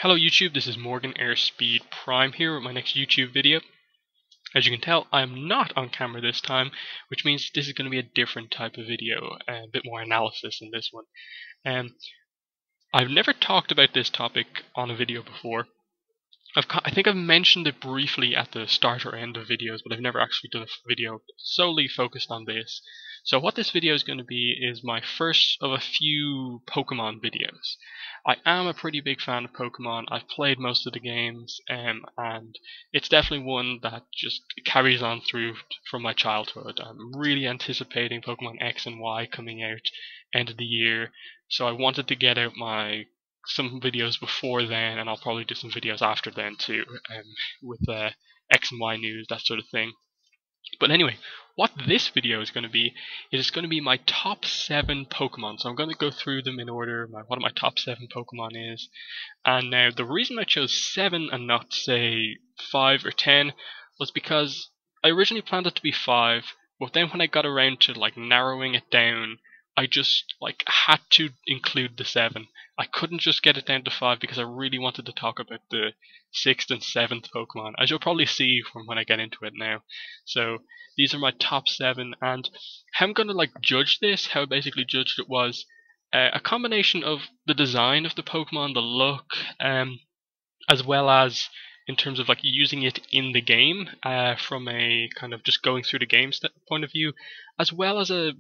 Hello YouTube, this is Morgan Airspeed Prime here with my next YouTube video. As you can tell, I'm not on camera this time, which means this is going to be a different type of video, a bit more analysis in this one. I've never talked about this topic on a video before. I think I've mentioned it briefly at the start or end of videos, but I've never actually done a video solely focused on this. So what this video is going to be is my first of a few Pokemon videos. I am a pretty big fan of Pokemon. I've played most of the games, and it's definitely one that just carries on through from my childhood. I'm really anticipating Pokemon X and Y coming out end of the year, so I wanted to get out some videos before then, and I'll probably do some videos after then too, with X and Y news, that sort of thing. But anyway, what this video is going to be, is going to be my top 7 Pokemon. So I'm going to go through them in order, what my top 7 Pokemon is. And now, the reason I chose 7 and not, say, 5 or 10 was because I originally planned it to be 5, but then when I got around to narrowing it down, I just had to include the 7. I couldn't just get it down to 5 because I really wanted to talk about the 6th and 7th Pokemon, as you'll probably see from when I get into it now. So these are my top 7, and how I'm going to judge this, how I basically judged it was a combination of the design of the Pokemon, the look, as well as in terms of using it in the game, from a kind of just going through the game point of view, as well as a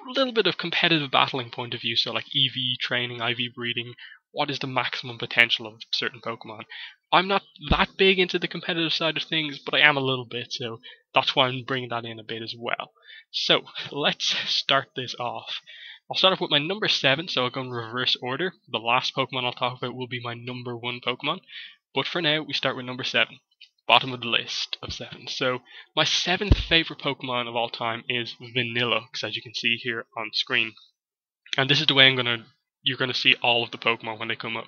little bit of competitive battling point of view, so EV training, IV breeding, what is the maximum potential of certain Pokemon. I'm not that big into the competitive side of things, but I am a little bit, so that's why I'm bringing that in a bit as well. So, let's start this off. I'll start off with my number 7, so I'll go in reverse order. The last Pokemon I'll talk about will be my number 1 Pokemon, but for now, we start with number 7. Bottom of the list of 7. So my 7th favorite Pokemon of all time is Vanillux, as you can see here on screen. And this is the way you're gonna see all of the Pokemon when they come up.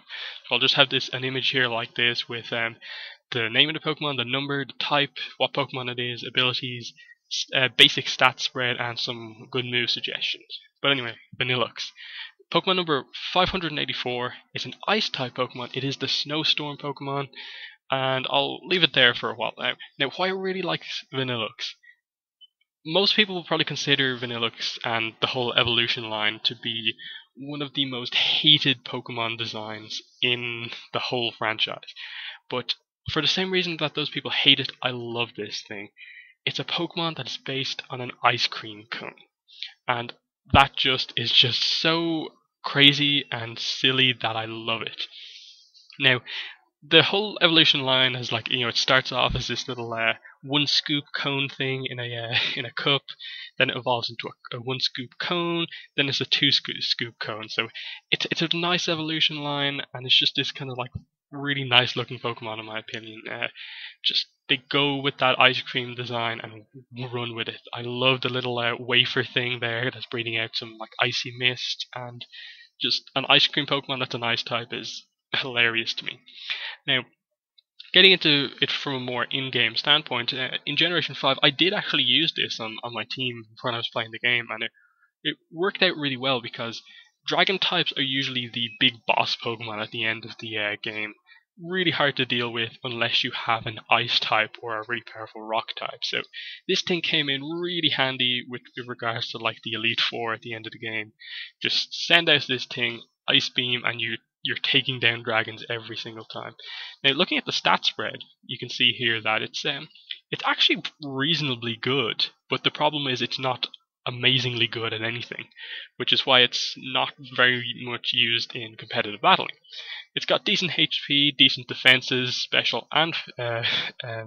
So I'll just have an image here like this with the name of the Pokemon, the number, the type, what Pokemon it is, abilities, basic stat spread, and some good move suggestions. But anyway, Vanillux. Pokemon number 584 is an Ice-type Pokemon. It is the Snowstorm Pokemon. And I'll leave it there for a while now. Now, why I really like Vanillux. Most people will probably consider Vanillux and the whole evolution line to be one of the most hated Pokemon designs in the whole franchise. But for the same reason that those people hate it, I love this thing. It's a Pokemon that is based on an ice cream cone. And that is just so crazy and silly that I love it. Now, the whole evolution line has it starts off as this little 1 scoop cone thing in a cup, then it evolves into a 1 scoop cone, then it's a 2 scoop cone. So it's a nice evolution line, and it's just this kind of really nice looking Pokemon in my opinion. They go with that ice cream design and run with it. I love the little wafer thing there that's breathing out some icy mist, and just an ice cream Pokemon that's an ice type is hilarious to me. Now, getting into it from a more in-game standpoint, in Generation 5, I did actually use this on my team when I was playing the game, and it worked out really well because Dragon types are usually the big boss Pokemon at the end of the game. Really hard to deal with unless you have an Ice type or a really powerful Rock type. So this thing came in really handy with regards to the Elite Four at the end of the game. Just send out this thing, Ice Beam, and you're taking down dragons every single time. Now, looking at the stat spread, you can see here that it's actually reasonably good, but the problem is it's not amazingly good at anything, which is why it's not very much used in competitive battling. It's got decent HP, decent defenses, special and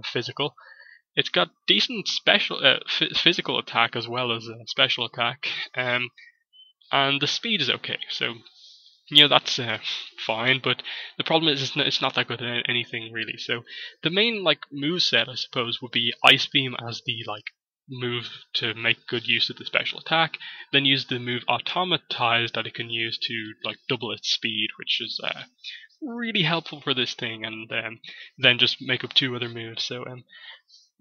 physical. It's got decent physical attack as well as special attack, and the speed is okay. So that's fine, but the problem is it's not that good at anything really. So the main move set, I suppose, would be Ice Beam as the move to make good use of the special attack, then use the move Automatize that it can use to double its speed, which is really helpful for this thing, and then just make up 2 other moves. So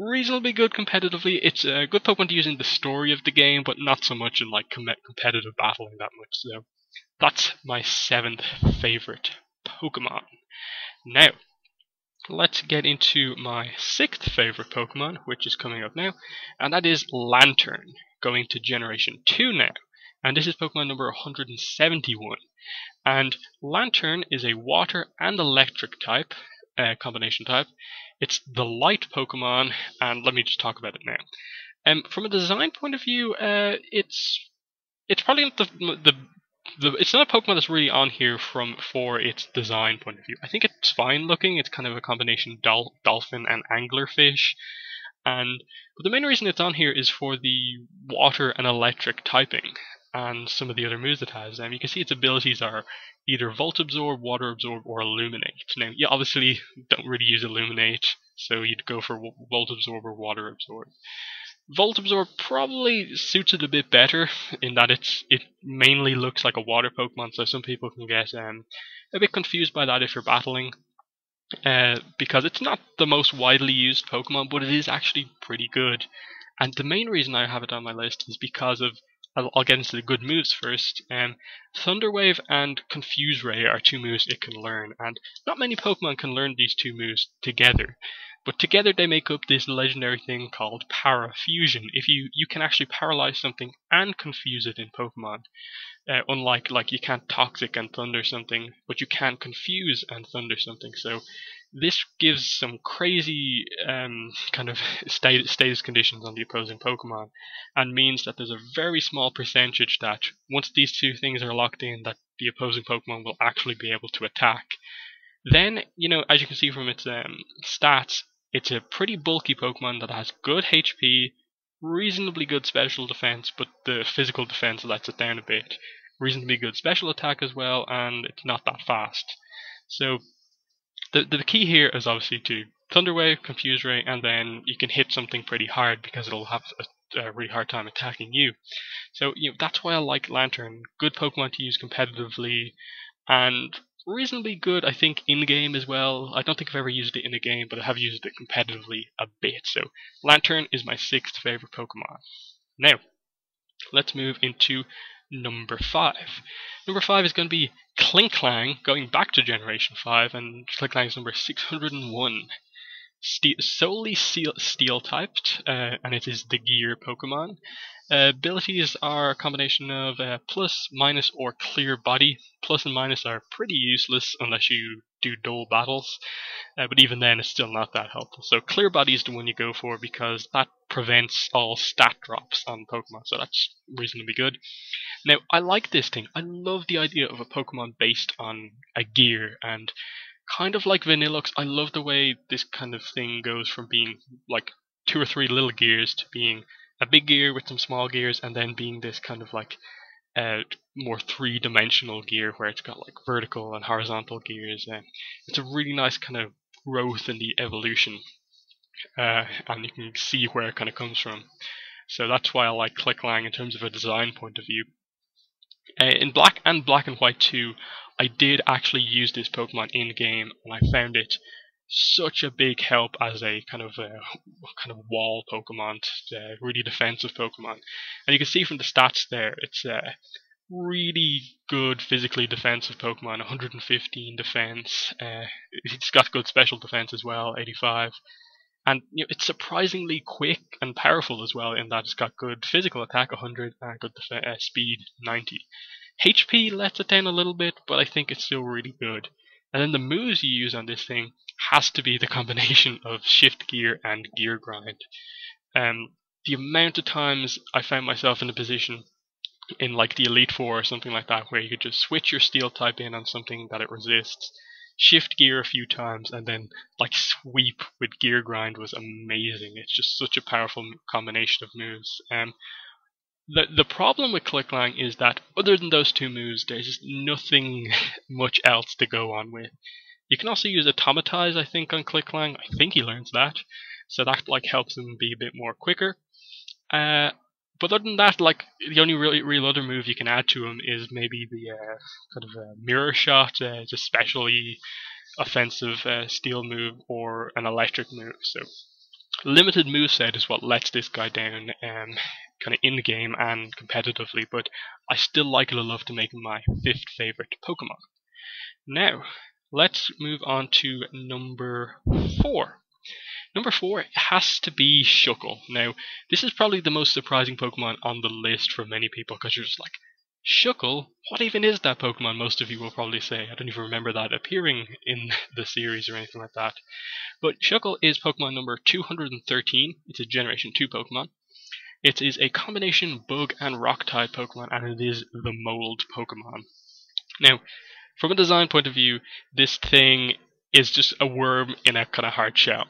reasonably good competitively. It's a good Pokemon to use in the story of the game, but not so much in competitive battling that much. So that's my 7th favorite Pokemon. Now, let's get into my 6th favorite Pokemon, which is coming up now, and that is Lantern, going to Generation 2 now. And this is Pokemon number 171. And Lantern is a water and electric type, combination type. It's the light Pokemon, and let me just talk about it now. From a design point of view, it's probably not it's not a Pokemon that's really on here for its design point of view. I think it's fine looking. It's kind of a combination dolphin and anglerfish, but the main reason it's on here is for the water and electric typing and some of the other moves it has. You can see its abilities are either Volt Absorb, Water Absorb, or Illuminate. Now, you obviously don't really use Illuminate, so you'd go for Volt Absorb or Water Absorb. Volt Absorb probably suits it a bit better in that it mainly looks like a water Pokemon, so some people can get a bit confused by that if you're battling, because it's not the most widely used Pokemon, but it is actually pretty good. And the main reason I have it on my list is because of, I'll get into the good moves first. Thunder Wave and Confuse Ray are two moves it can learn, and not many Pokemon can learn these two moves together. But together they make up this legendary thing called Para Fusion. If you can actually paralyze something and confuse it in Pokemon. Unlike, like, you can't Toxic and Thunder something, but you can confuse and Thunder something. So this gives some crazy kind of status conditions on the opposing Pokemon, and means that there's a very small percentage that once these two things are locked in, that the opposing Pokemon will actually be able to attack. Then, as you can see from its stats, it's a pretty bulky Pokemon that has good HP, reasonably good special defense, but the physical defense lets it down a bit. Reasonably good special attack as well, and it's not that fast. So the key here is obviously to Thunder Wave, Confuse Ray, and then you can hit something pretty hard because it'll have a really hard time attacking you. So that's why I like Lantern. Good Pokemon to use competitively, and reasonably good, I think, in-game as well. I don't think I've ever used it in a game, but I have used it competitively a bit. So Lantern is my 6th favorite Pokemon. Now, let's move into number 5. Number 5 is going to be Klinklang, going back to Generation 5, and Klinklang is number 601. Solely steel typed, and it is the Gear Pokemon. Abilities are a combination of plus, minus, or clear body. Plus and minus are pretty useless unless you do dual battles, but even then it's still not that helpful. So clear body is the one you go for because that prevents all stat drops on Pokemon, so that's reasonably good. Now, I like this thing. I love the idea of a Pokemon based on a gear, and kind of like Vanillux, I love the way this kind of thing goes from being like 2 or 3 little gears to being a big gear with some small gears, and then being this kind of like more 3-dimensional gear where it's got like vertical and horizontal gears. It's a really nice kind of growth in the evolution, and you can see where it kind of comes from. So that's why I like Klinklang in terms of a design point of view. In Black and White 2, I did actually use this Pokemon in game, and I found it such a big help as a kind of wall Pokemon, really defensive Pokemon. And you can see from the stats there, it's a really good physically defensive Pokemon, 115 defense. It's got good special defense as well, 85. And it's surprisingly quick and powerful as well, in that it's got good physical attack, 100, and good speed, 90. HP lets it down a little bit, but I think it's still really good. And then the moves you use on this thing has to be the combination of Shift Gear and Gear Grind. The amount of times I found myself in a position in like the Elite Four or something like that, where you could just switch your Steel type in on something that it resists, shift gear a few times, and then like sweep with Gear Grind was amazing. It's just such a powerful combination of moves. The problem with Klinklang is that other than those two moves, there's just nothing much else to go on with. You can also use Automatize, I think, on Klinklang. I think he learns that, so that like helps him be a bit more quicker. But other than that, like the only real other move you can add to him is maybe the kind of Mirror Shot, it's a specially offensive steel move, or an electric move. So limited moveset is what lets this guy down, kind of in game and competitively. But I still like it enough to make him my 5th favorite Pokemon. Now, let's move on to number 4. Number 4 has to be Shuckle. Now, this is probably the most surprising Pokemon on the list for many people, because you're just like, Shuckle? What even is that Pokemon? Most of you will probably say. I don't even remember that appearing in the series or anything like that. But Shuckle is Pokemon number 213. It's a Generation 2 Pokemon. It is a combination bug and rock type Pokemon, and it is the mold Pokemon. Now, from a design point of view, this thing is just a worm in a kind of hard shell.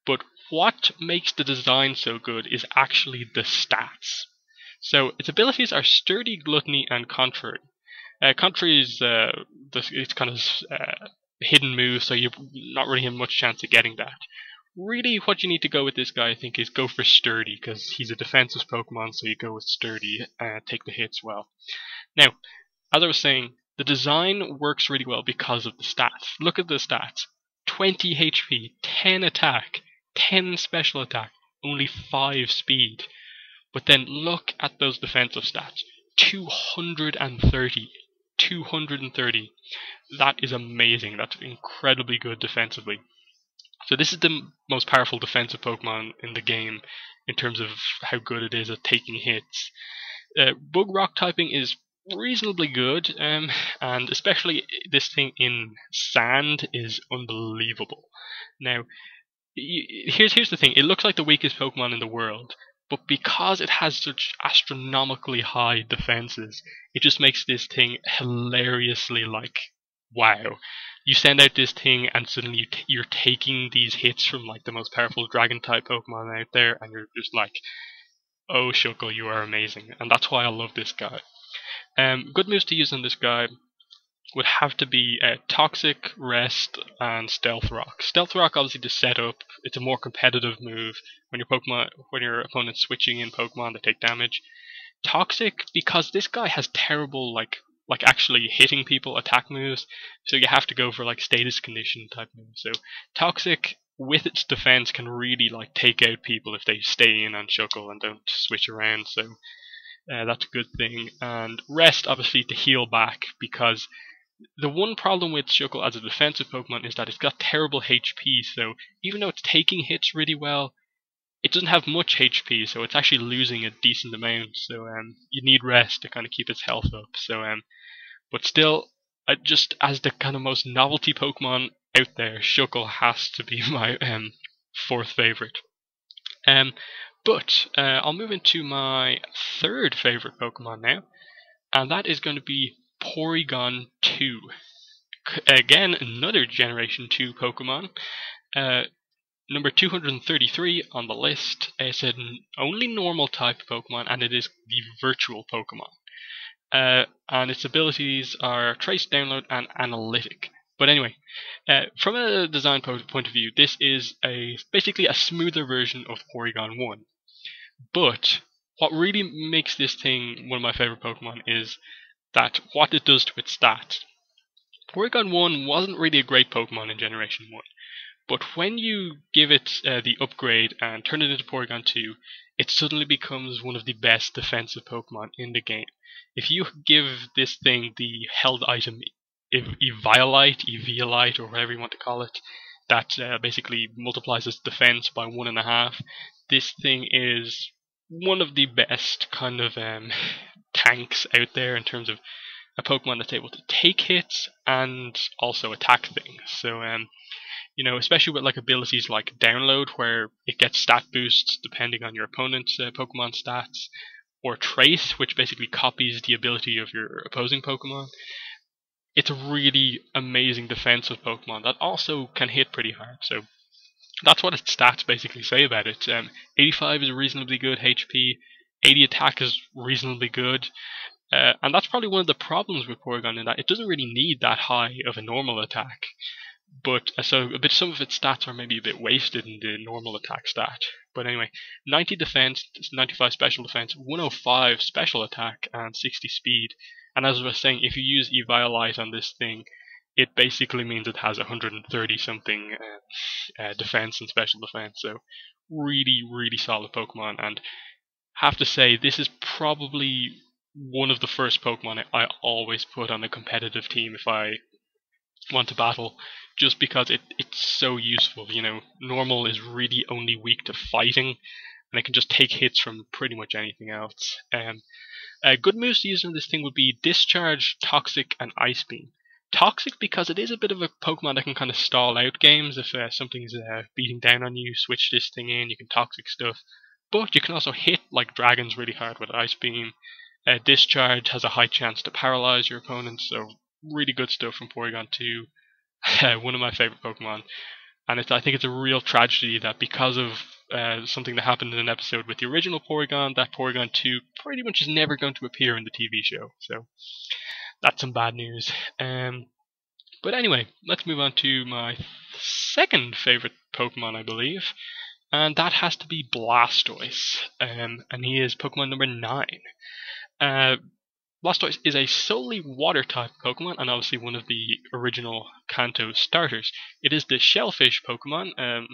But what makes the design so good is actually the stats. So its abilities are Sturdy, Gluttony, and Contrary. Contrary is it's kind of hidden move, so you're not really have much chance of getting that. Really, what you need to go with this guy, I think, is go for Sturdy, because he's a defensive Pokemon, so you go with Sturdy and take the hits well. Now, as I was saying, the design works really well because of the stats. Look at the stats. 20 HP, 10 attack, 10 special attack, only 5 speed. But then look at those defensive stats. 230. 230. That is amazing. That's incredibly good defensively. So this is the most powerful defensive Pokemon in the game in terms of how good it is at taking hits. Bug Rock typing is reasonably good, and especially this thing in sand is unbelievable. Now, here's the thing. It looks like the weakest Pokemon in the world, but because it has such astronomically high defenses, it just makes this thing hilariously like, wow. You send out this thing and suddenly you're taking these hits from like the most powerful dragon type Pokemon out there, and you're just like, oh Shuckle, you are amazing. And that's why I love this guy. Good moves to use on this guy would have to be Toxic, Rest, and Stealth Rock. Stealth Rock, obviously, to set up. It's a more competitive move when your opponent's switching in Pokemon, they take damage. Toxic, because this guy has terrible like actually hitting people attack moves, so you have to go for like status condition type moves. So Toxic, with its defense, can really like take out people if they stay in on Shuckle and don't switch around. So that's a good thing. And Rest, obviously, to heal back, because the one problem with Shuckle as a defensive Pokemon is that it's got terrible HP, so even though it's taking hits really well, it doesn't have much HP, so it's actually losing a decent amount, so you need Rest to kind of keep its health up. So, but still, just as the kind of most novelty Pokemon out there, Shuckle has to be my 4th favorite. But I'll move into my 3rd favorite Pokemon now, and that is going to be Porygon 2. Again, another Generation 2 Pokemon. Number 233 on the list. It's an only normal type Pokemon, and it is the virtual Pokemon. And its abilities are Trace, Download, and Analytic. But anyway, from a design point of view, this is basically a smoother version of Porygon 1. But what really makes this thing one of my favorite Pokemon is that what it does to its stats. Porygon 1 wasn't really a great Pokemon in Generation 1, but when you give it the upgrade and turn it into Porygon 2, it suddenly becomes one of the best defensive Pokemon in the game. If you give this thing the held item Eviolite, or whatever you want to call it, that basically multiplies its defense by 1.5, this thing is one of the best kind of tanks out there in terms of a Pokemon that's able to take hits and also attack things. So, especially with like abilities like Download, where it gets stat boosts depending on your opponent's Pokemon stats, or Trace, which basically copies the ability of your opposing Pokemon. It's a really amazing defensive Pokemon that also can hit pretty hard. So that's what its stats basically say about it. 85 is reasonably good HP, 80 attack is reasonably good, and that's probably one of the problems with Porygon, in that it doesn't really need that high of a normal attack. But some of its stats are maybe a bit wasted in the normal attack stat. But anyway, 90 defense, 95 special defense, 105 special attack, and 60 speed. And as I was saying, if you use Eviolite on this thing, it basically means it has 130 something defense and special defense. So really, really solid Pokemon. And have to say, this is probably one of the first Pokemon I always put on a competitive team if I want to battle, just because it's so useful. You know, normal is really only weak to fighting, and it can just take hits from pretty much anything else. Good moves to use on this thing would be Discharge, Toxic, and Ice Beam. Toxic because it is a bit of a Pokemon that can kind of stall out games. If something's beating down on you, switch this thing in, you can Toxic stuff. But you can also hit like dragons really hard with Ice Beam. Discharge has a high chance to paralyze your opponent, so really good stuff from Porygon 2. One of my favorite Pokemon. And I think it's a real tragedy that because of something that happened in an episode with the original Porygon, that Porygon 2 pretty much is never going to appear in the TV show. So that's some bad news. But anyway, let's move on to my second favorite Pokemon, I believe. And that has to be Blastoise. And he is Pokemon number 9. Blastoise is a solely water-type Pokemon, and obviously one of the original Kanto starters. It is the Shellfish Pokemon,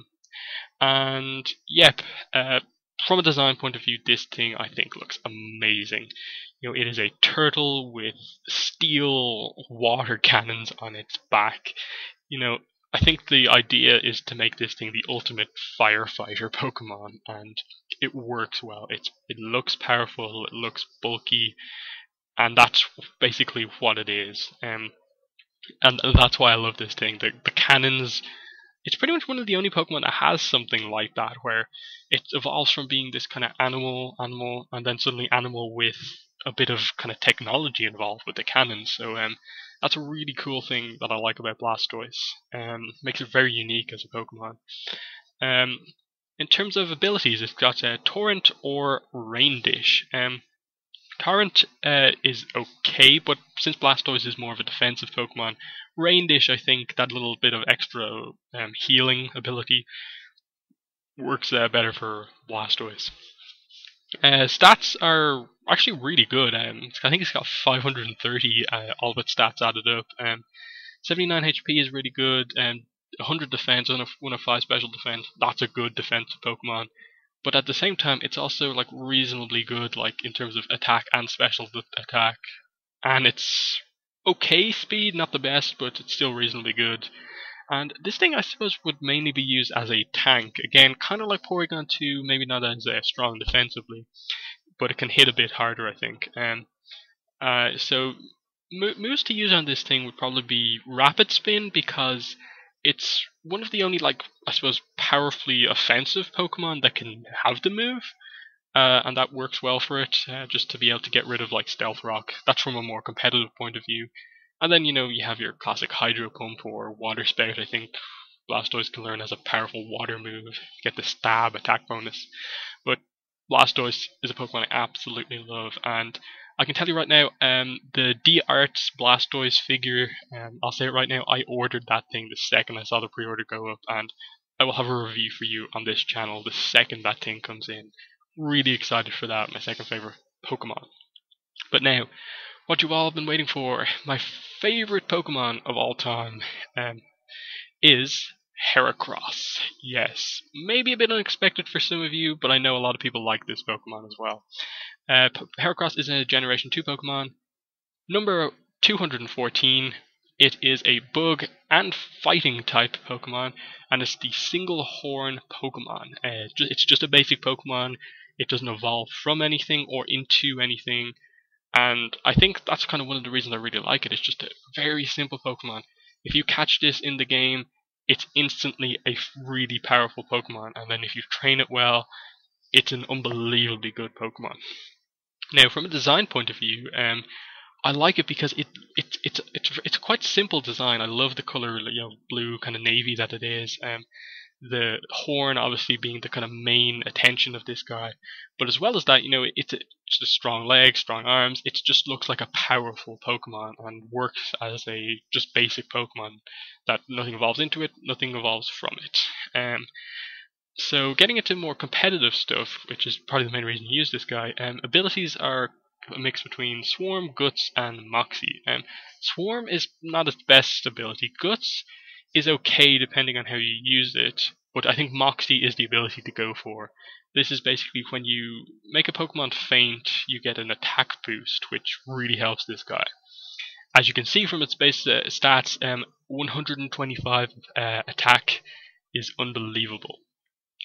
and yep, from a design point of view, this thing I think looks amazing. You know, it is a turtle with steel water cannons on its back. You know, I think the idea is to make this thing the ultimate firefighter Pokemon, and it works well. It looks powerful, it looks bulky, and that's basically what it is. And that's why I love this thing. The cannons. It's pretty much one of the only Pokemon that has something like that, where it evolves from being this kind of animal, and then suddenly animal with a bit of kind of technology involved with the cannons. So that's a really cool thing that I like about Blastoise. Makes it very unique as a Pokemon. In terms of abilities, it's got Torrent or Rain Dish. Torrent is okay, but since Blastoise is more of a defensive Pokemon, Rain Dish, I think that little bit of extra healing ability works better for Blastoise. Stats are actually really good. I think it's got 530 all of its stats added up. 79 HP is really good, and 100 defense, 105 special defense. That's a good defensive Pokemon. But at the same time, it's also like reasonably good, like in terms of attack and special attack, and it's okay speed, not the best, but it's still reasonably good. And this thing, I suppose, would mainly be used as a tank. Again, kind of like Porygon 2, maybe not as strong defensively, but it can hit a bit harder, I think. So moves to use on this thing would probably be Rapid Spin, because it's one of the only, like, I suppose, powerfully offensive Pokemon that can have the move, and that works well for it, just to be able to get rid of, like, Stealth Rock. That's from a more competitive point of view. And then, you know, you have your classic Hydro Pump or Water Spout. I think Blastoise can learn as a powerful water move, get the stab attack bonus. But Blastoise is a Pokemon I absolutely love, and I can tell you right now, the D-Arts Blastoise figure, I'll say it right now, I ordered that thing the second I saw the pre-order go up, and I will have a review for you on this channel the second that thing comes in. Really excited for that, my second favorite Pokemon. But now, what you've all been waiting for, my favorite Pokemon of all time, is Heracross. Yes, maybe a bit unexpected for some of you, but I know a lot of people like this Pokemon as well. Heracross is a Generation 2 Pokemon. Number 214. It is a bug and fighting type Pokemon, and it's the single horn Pokemon. It's just a basic Pokemon. It doesn't evolve from anything or into anything, and I think that's kind of one of the reasons I really like it. It's just a very simple Pokemon. If you catch this in the game, it's instantly a really powerful Pokemon, and then if you train it well, it's an unbelievably good Pokemon. Now, from a design point of view, I like it because it's a quite simple design. I love the color, you know, blue kind of navy that it is. The horn obviously being the kind of main attention of this guy, but as well as that, you know, it's just strong legs, strong arms. It just looks like a powerful Pokemon and works as a just basic Pokemon that nothing evolves into it, nothing evolves from it. So getting into more competitive stuff, which is probably the main reason you use this guy, abilities are a mix between Swarm, Guts, and Moxie. Swarm is not its best ability. Guts is okay depending on how you use it, but I think Moxie is the ability to go for. This is basically when you make a Pokemon faint, you get an attack boost, which really helps this guy. As you can see from its base stats, 125 attack is unbelievable.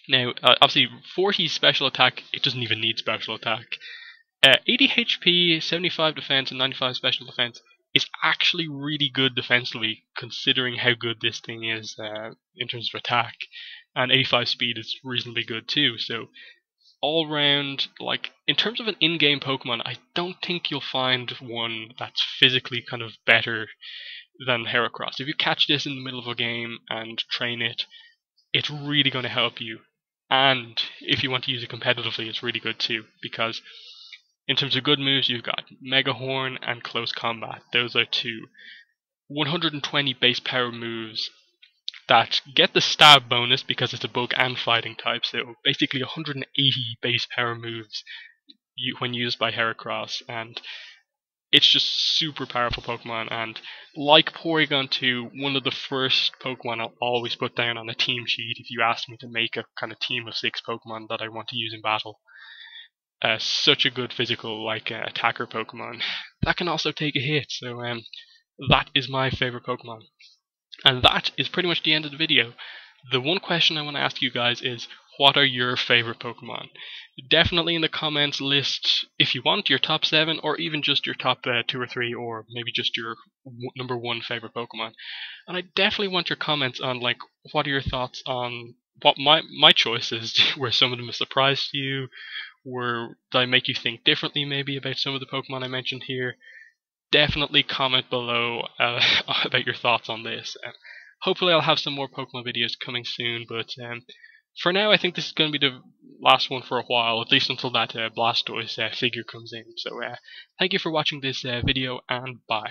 Now, obviously, 40 special attack, it doesn't even need special attack. 80 HP, 75 defense, and 95 special defense is actually really good defensively, considering how good this thing is in terms of attack. And 85 speed is reasonably good too, so all round, like, in terms of an in-game Pokemon, I don't think you'll find one that's physically kind of better than Heracross. If you catch this in the middle of a game and train it, it's really going to help you. And if you want to use it competitively, it's really good too, because in terms of good moves, you've got Mega Horn and Close Combat. Those are two 120 base power moves that get the stab bonus because it's a bug and fighting type, so basically 180 base power moves when used by Heracross, and it's just super powerful Pokemon. And like Porygon 2, one of the first Pokemon I'll always put down on a team sheet if you ask me to make a kind of team of 6 Pokemon that I want to use in battle. Such a good physical, attacker Pokemon that can also take a hit, so that is my favorite Pokemon. And that is pretty much the end of the video. The one question I want to ask you guys is, what are your favorite Pokemon? Definitely in the comments list, if you want, your top 7, or even just your top 2 or 3, or maybe just your number 1 favorite Pokemon. And I definitely want your comments on, what are your thoughts on what my choices were. Some of them a surprise to you? Did I make you think differently maybe about some of the Pokemon I mentioned here? Definitely comment below about your thoughts on this. Hopefully I'll have some more Pokemon videos coming soon, but for now I think this is going to be the last one for a while, at least until that Blastoise figure comes in. So thank you for watching this video, and bye.